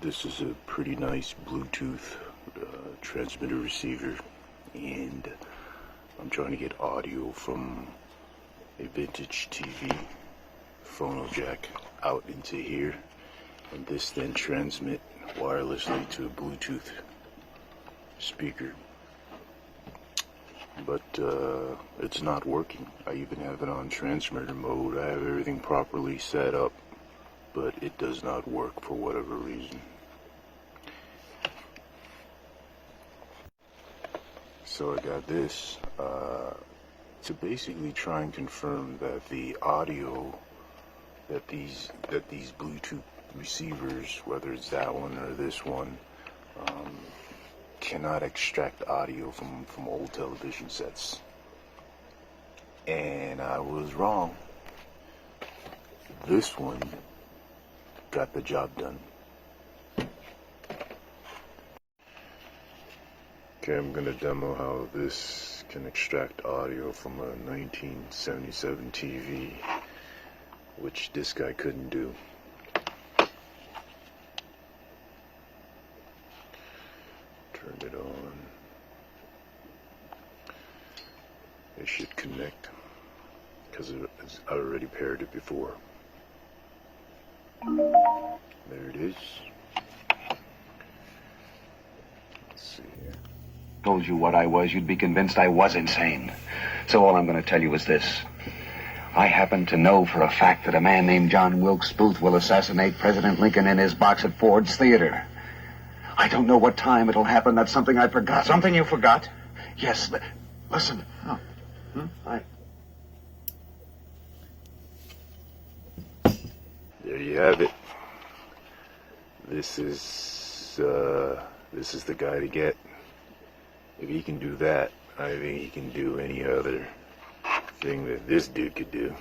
This is a pretty nice Bluetooth transmitter receiver, and I'm trying to get audio from a vintage TV phono jack out into here, and this then transmit wirelessly to a Bluetooth speaker. But it's not working. I even have it on transmitter mode. I have everything properly set up, but it does not work for whatever reason. So I got this to basically try and confirm that the audio that these Bluetooth receivers, whether it's that one or this one, cannot extract audio from old television sets. And I was wrong. This one got the job done. Okay, I'm gonna demo how this can extract audio from a 1977 TV, which this guy couldn't do. Turned it on. It should connect because I already paired it before. There it is. Let's see here. Told you what I was, you'd be convinced I was insane. So all I'm going to tell you is this. I happen to know for a fact that a man named John Wilkes Booth will assassinate President Lincoln in his box at Ford's Theater. I don't know what time it'll happen. That's something I forgot. Something you forgot? Yes, listen. Oh. There you have it. This is the guy to get. If he can do that, I think he can do any other thing that this dude could do.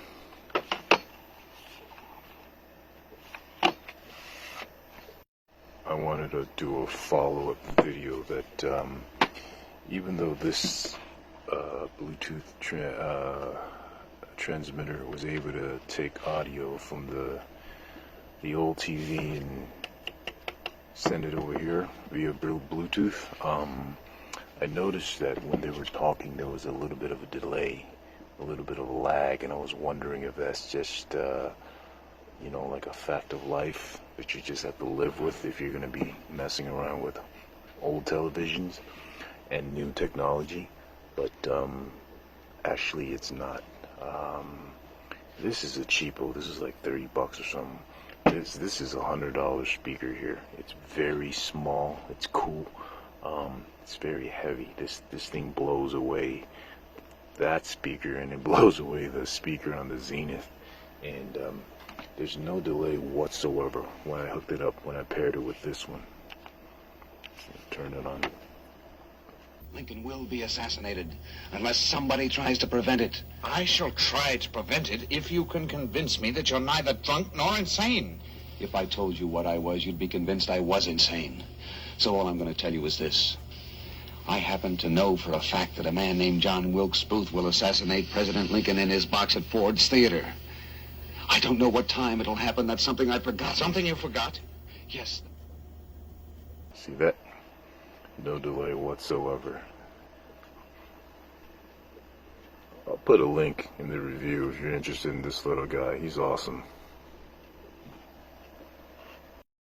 I wanted to do a follow-up video that even though this Bluetooth transmitter was able to take audio from the old TV and send it over here via Bluetooth, I noticed that when they were talking there was a little bit of a delay, a little bit of a lag, and I was wondering if that's just you know, like a fact of life that you just have to live with if you're going to be messing around with old televisions and new technology. But actually it's not. This is a cheapo. This is like 30 bucks or something. This is $100 speaker here. It's very small. It's cool. It's very heavy. This thing blows away that speaker, and it blows away the speaker on the Zenith. And there's no delay whatsoever when I hooked it up, when I paired it with this one. Turn it on. Lincoln will be assassinated unless somebody tries to prevent it. I shall try to prevent it if you can convince me that you're neither drunk nor insane. If I told you what I was, you'd be convinced I was insane. So all I'm going to tell you is this. I happen to know for a fact that a man named John Wilkes Booth will assassinate President Lincoln in his box at Ford's Theater. I don't know what time it'll happen. That's something I forgot. Something you forgot? Yes. See that? No delay whatsoever. I'll put a link in the review if you're interested in this little guy. He's awesome.